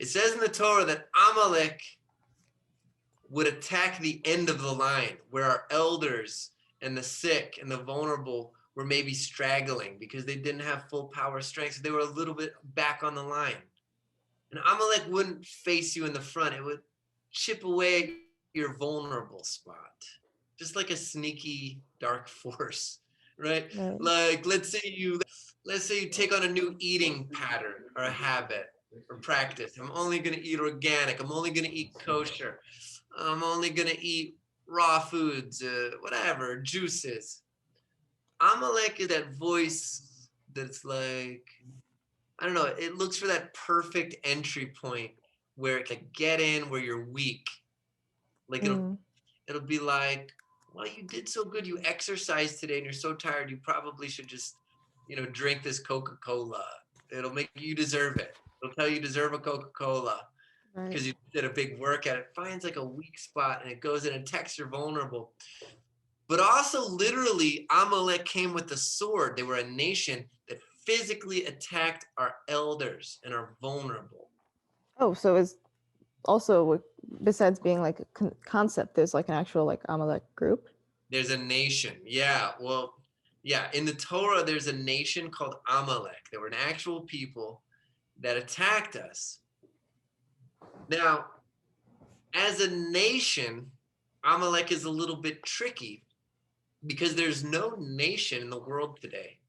It says in the Torah that Amalek would attack the end of the line where our elders and the sick and the vulnerable were maybe straggling because they didn't have full power strength. So they were a little bit back on the line. And Amalek wouldn't face you in the front. It would chip away at your vulnerable spot, just like a sneaky dark force, right? Like let's say you take on a new eating pattern or a habit or practice. I'm only going to eat organic. I'm only going to eat kosher. I'm only going to eat raw foods, whatever, juices. Amalek is that voice that's like, I don't know, it looks for that perfect entry point where it can get in where you're weak. Like it'll be like, well, you did so good. You exercised today and you're so tired. You probably should just, drink this Coca-Cola. It'll make you deserve it. It'll tell you deserve a Coca-Cola because you did a big workout. It finds like a weak spot and it goes in and attacks you're vulnerable. But also literally Amalek came with the sword. They were a nation that physically attacked our elders and are vulnerable. Oh, so it's also, besides being like a concept, there's like an actual like Amalek group? There's a nation. Yeah. Well, yeah. In the Torah, there's a nation called Amalek. They were an actual people that attacked us. Now, as a nation, Amalek is a little bit tricky because there's no nation in the world today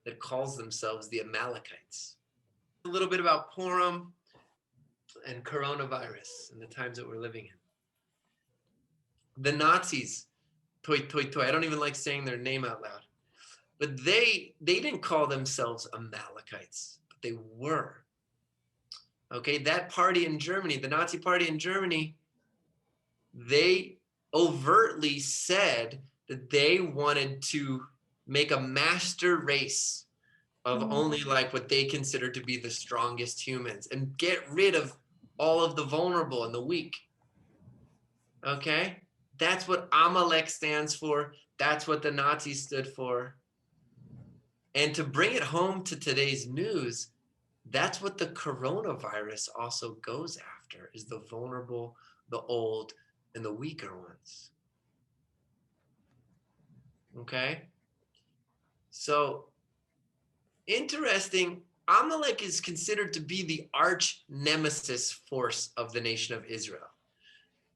that calls themselves the Amalekites. A little bit about Purim and coronavirus and the times that we're living in. The Nazis, I don't even like saying their name out loud, but they didn't call themselves Amalekites, but they were. Okay, that party in Germany, the Nazi party in Germany, they overtly said that they wanted to make a master race of only like what they consider to be the strongest humans and get rid of all of the vulnerable and the weak. Okay? That's what Amalek stands for. That's what the Nazis stood for. And to bring it home to today's news, that's what the coronavirus also goes after, is the vulnerable, the old, and the weaker ones. Okay? So, interesting, Amalek is considered to be the arch nemesis force of the nation of Israel,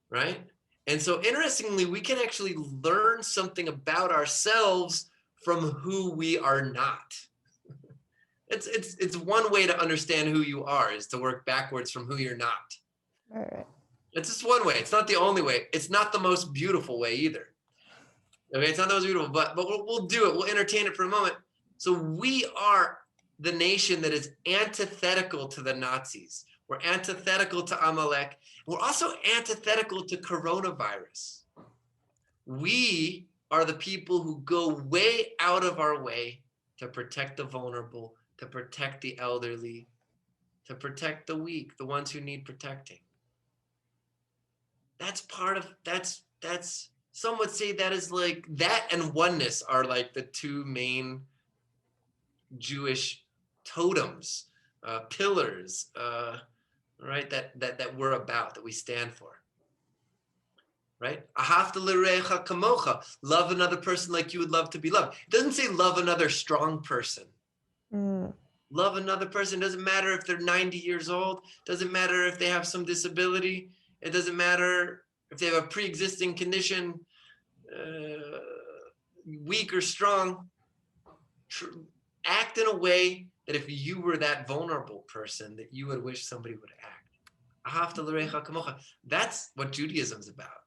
right? And so interestingly, we can actually learn something about ourselves from who we are not. It's one way to understand who you are, is to work backwards from who you're not. All right. It's just one way. It's not the only way. It's not the most beautiful way either. Okay, it's not the most beautiful, but we'll do it. We'll entertain it for a moment. So we are the nation that is antithetical to the Nazis. We're antithetical to Amalek. We're also antithetical to coronavirus. We are the people who go way out of our way to protect the vulnerable, to protect the elderly, to protect the weak, the ones who need protecting. That's some would say that is like, that and oneness are like the two main Jewish totems, pillars, right? That we're about, that we stand for, right? Ahavta l'recha kamocha, love another person like you would love to be loved. It doesn't say love another strong person. Love another person. Doesn't matter if they're 90 years old. Doesn't matter if they have some disability. It doesn't matter if they have a pre-existing condition, weak or strong. Act in a way that if you were that vulnerable person, that you would wish somebody would act. Ahavta l'recha kamocha. That's what Judaism's about.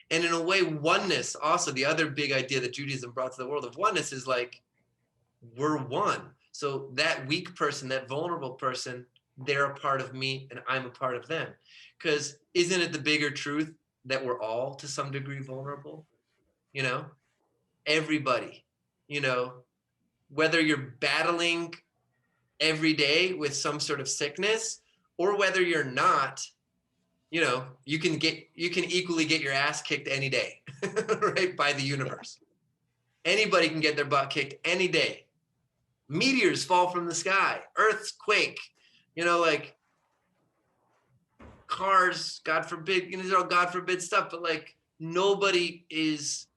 And in a way, oneness, also the other big idea that Judaism brought to the world of oneness, is like, we're one. So that weak person, that vulnerable person, they're a part of me and I'm a part of them. Because isn't it the bigger truth that we're all to some degree vulnerable? Everybody, whether you're battling every day with some sort of sickness or whether you're not, you can equally get your ass kicked any day, right? By the universe. Anybody can get their butt kicked any day. Meteors fall from the sky, earths quake, cars, God forbid, these are all God forbid stuff, but like nobody is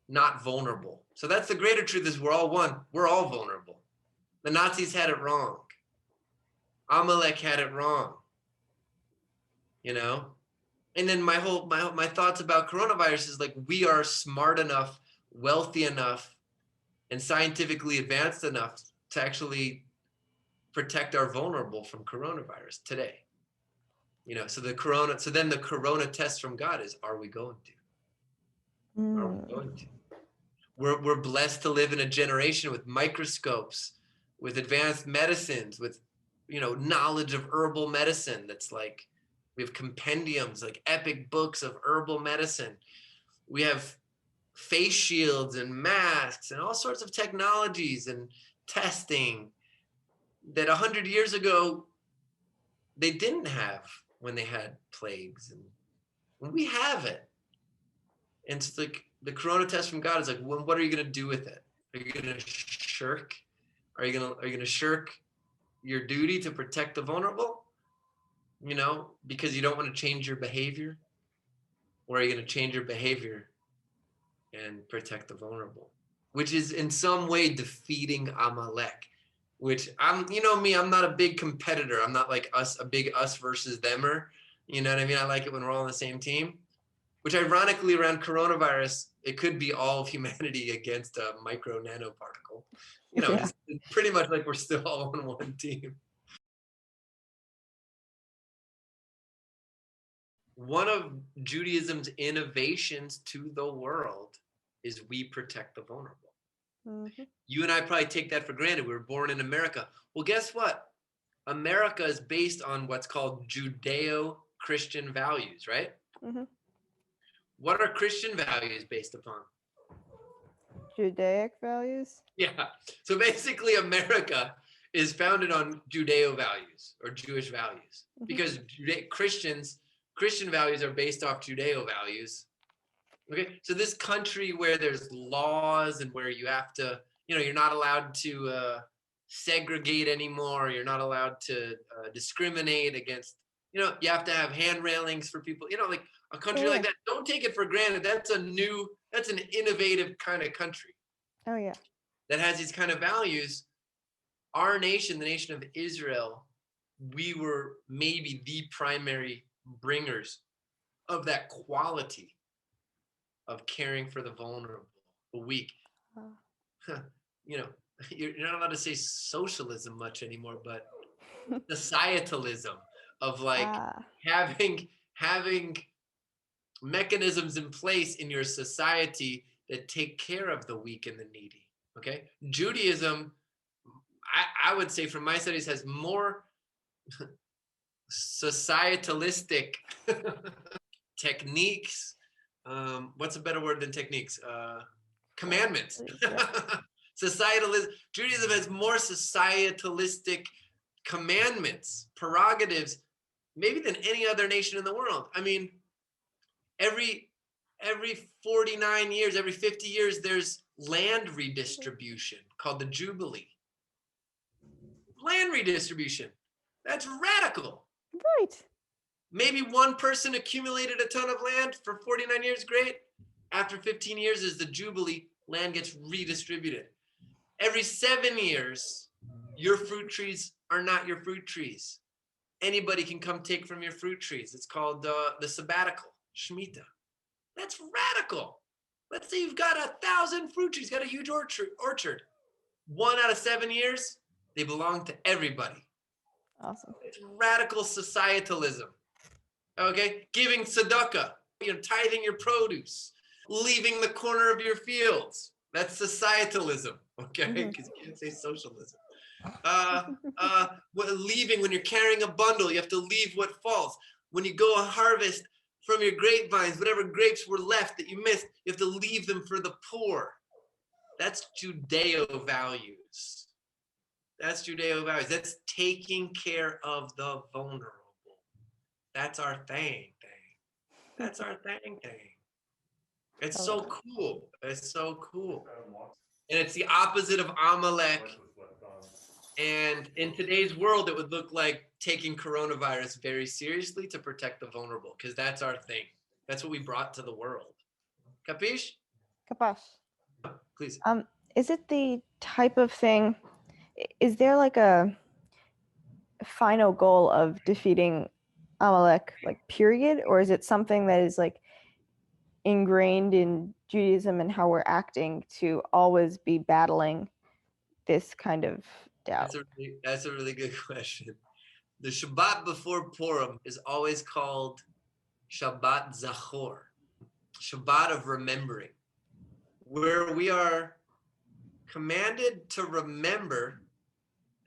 not vulnerable. So that's the greater truth, is we're all one. We're all vulnerable. The Nazis had it wrong. Amalek had it wrong. And then my thoughts about coronavirus is like, we are smart enough, wealthy enough, and scientifically advanced enough to actually protect our vulnerable from coronavirus today. So then the corona test from God is, are we going to? Are we going to? We're blessed to live in a generation with microscopes, with advanced medicines, with knowledge of herbal medicine. That's like, we have compendiums, like epic books of herbal medicine. We have face shields and masks and all sorts of technologies and testing that 100 years ago they didn't have when they had plagues, and we have it. And it's like the corona test from God is like, well, what are you going to do with it? Are you going to shirk? Are you going to shirk your duty to protect the vulnerable? Because you don't want to change your behavior? Or are you going to change your behavior and protect the vulnerable? Which is in some way defeating Amalek. Which I'm not a big competitor. I'm not like a big us versus themer. You know what I mean? I like it when we're all on the same team. Which ironically, around coronavirus, it could be all of humanity against a micro nanoparticle. It's pretty much like we're still all on one team. One of Judaism's innovations to the world is we protect the vulnerable. Mm-hmm. You and I probably take that for granted. We were born in America. Well, guess what? America is based on what's called Judeo-Christian values, right? Mm-hmm. What are Christian values based upon? Judaic values? Yeah. So basically, America is founded on Judeo values or Jewish values, mm-hmm. because Christian values are based off Judeo values. Okay, so this country where there's laws and where you have to, you're not allowed to segregate anymore. You're not allowed to discriminate against, you have to have hand railings for people, like a country like that. Don't take it for granted. That's an innovative kind of country. Oh, yeah. That has these kind of values. Our nation, the nation of Israel, we were maybe the primary bringers of that quality of caring for the vulnerable, the weak. You're not allowed to say socialism much anymore, but societalism of like having mechanisms in place in your society that take care of the weak and the needy. Okay, Judaism, I would say from my studies, has more societalistic techniques. What's a better word than techniques? Commandments. Societalism. Judaism has more societalistic commandments, prerogatives, maybe than any other nation in the world. I mean, every 49 years, every 50 years, there's land redistribution called the Jubilee. Land redistribution. That's radical. Right. Maybe one person accumulated a ton of land for 49 years, great. After 15 years is the Jubilee, land gets redistributed. Every 7 years, your fruit trees are not your fruit trees. Anybody can come take from your fruit trees. It's called the sabbatical, Shemitah. That's radical. Let's say you've got 1,000 fruit trees, got a huge orchard. 1 out of 7 years, they belong to everybody. Awesome. It's radical societalism. Okay, giving tzedakah, tithing your produce, leaving the corner of your fields. That's societalism, okay? Because you can't say socialism. Leaving when you're carrying a bundle, you have to leave what falls. When you go harvest from your grapevines, whatever grapes were left that you missed, you have to leave them for the poor. That's Judeo values. That's Judeo values. That's taking care of the vulnerable. That's our thing. That's our thing. It's so cool. It's so cool. And it's the opposite of Amalek. And in today's world, it would look like taking coronavirus very seriously to protect the vulnerable, because that's our thing. That's what we brought to the world. Capiche? Kapash. Please. Is it the type of thing? Is there like a final goal of defeating Amalek, like period, or is it something that is like ingrained in Judaism and how we're acting to always be battling this kind of doubt? That's a really good question. The Shabbat before Purim is always called Shabbat Zachor, Shabbat of remembering, where we are commanded to remember.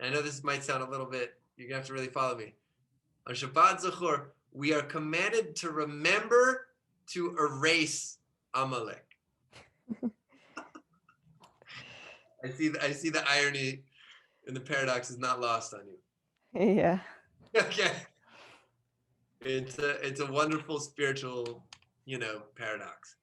I know this might sound a little bit, you're going to have to really follow me. On Shabbat Zachor, we are commanded to remember to erase Amalek. I see the irony and the paradox is not lost on you. Yeah. Okay. It's a wonderful spiritual, paradox.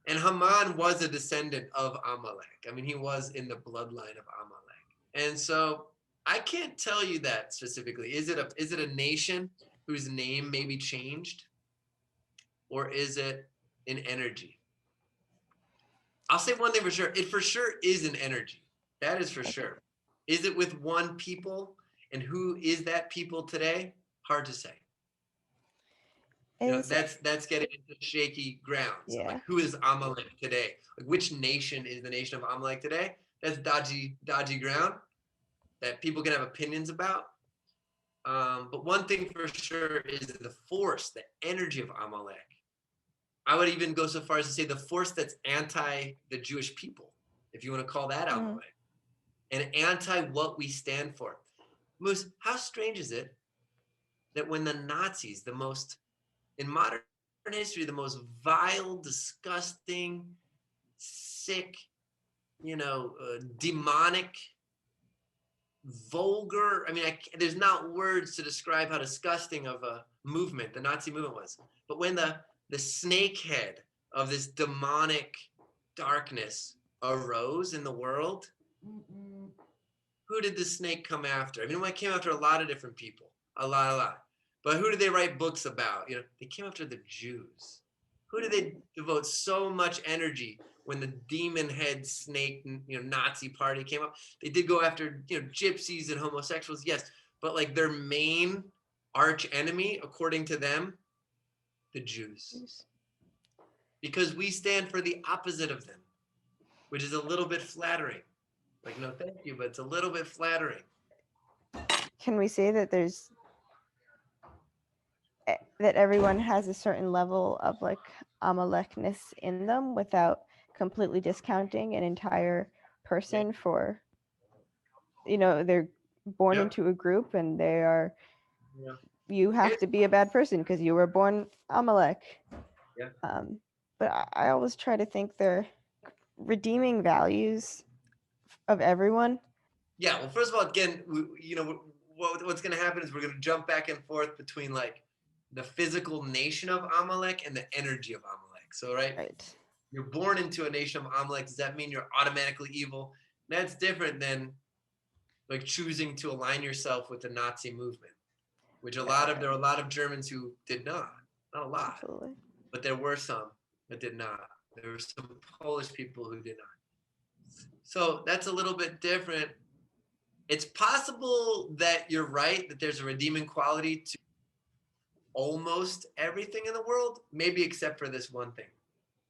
And Haman was a descendant of Amalek. I mean, he was in the bloodline of Amalek. And so I can't tell you that specifically. Is it a nation whose name may be changed? Or is it an energy? I'll say one thing for sure. It for sure is an energy. That is for sure. Is it with one people? And who is that people today? Hard to say. That's getting into shaky grounds. Yeah. Like, who is Amalek today? Like, which nation is the nation of Amalek today? That's dodgy ground that people can have opinions about. But one thing for sure is the force, the energy of Amalek. I would even go so far as to say the force that's anti the Jewish people, if you want to call that Amalek, and anti what we stand for. Moose, how strange is it that when the Nazis, in modern history, the most vile, disgusting, sick, demonic, vulgar, there's not words to describe how disgusting of a movement the Nazi movement was. But when the snakehead of this demonic darkness arose in the world, who did the snake come after? It came after a lot of different people, a lot. But who did they write books about? They came after the Jews. Who did they devote so much energy when the demon head snake, Nazi party came up? They did go after, gypsies and homosexuals, yes. But like their main arch enemy, according to them, the Jews. Because we stand for the opposite of them, which is a little bit flattering. Like, no, thank you, but it's a little bit flattering. Can we say that that everyone has a certain level of like Amalekness in them without completely discounting an entire person for, they're born into a group and they are, you have to be a bad person because you were born Amalek. Yeah. But I always try to think they're redeeming values of everyone. Yeah, well, first of all, again, what's going to happen is we're going to jump back and forth between like the physical nation of Amalek and the energy of Amalek. So, right? You're born into a nation of Amalek. Does that mean you're automatically evil? That's different than like choosing to align yourself with the Nazi movement, which there are a lot of Germans who did not a lot, absolutely. But there were some that did not. There were some Polish people who did not. So that's a little bit different. It's possible that you're right, that there's a redeeming quality to almost everything in the world, maybe except for this one thing.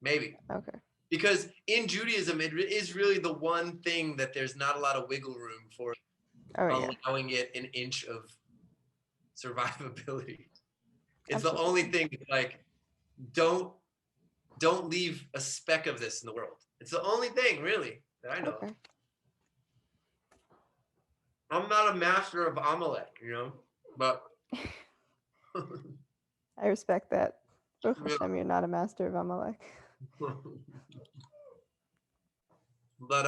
Maybe. Okay. Because in Judaism, it is really the one thing that there's not a lot of wiggle room for allowing it an inch of survivability. It's the only thing, like, don't leave a speck of this in the world. It's the only thing, really, that I know of. I'm not a master of Amalek, but I respect that. Hashem, you're not a master of Amalek. But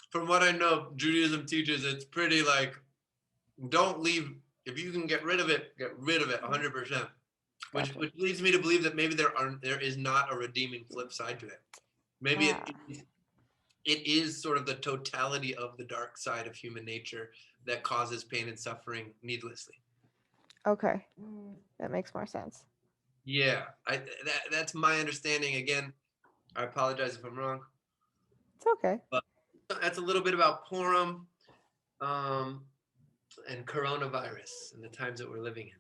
from what I know, Judaism teaches it's pretty like, don't leave. If you can get rid of it 100%. Which leads me to believe that maybe there is not a redeeming flip side to it. Maybe it is sort of the totality of the dark side of human nature, that causes pain and suffering needlessly. Okay. That makes more sense. Yeah, that's my understanding. Again, I apologize if I'm wrong, It's okay. but that's a little bit about Purim and coronavirus and the times that we're living in.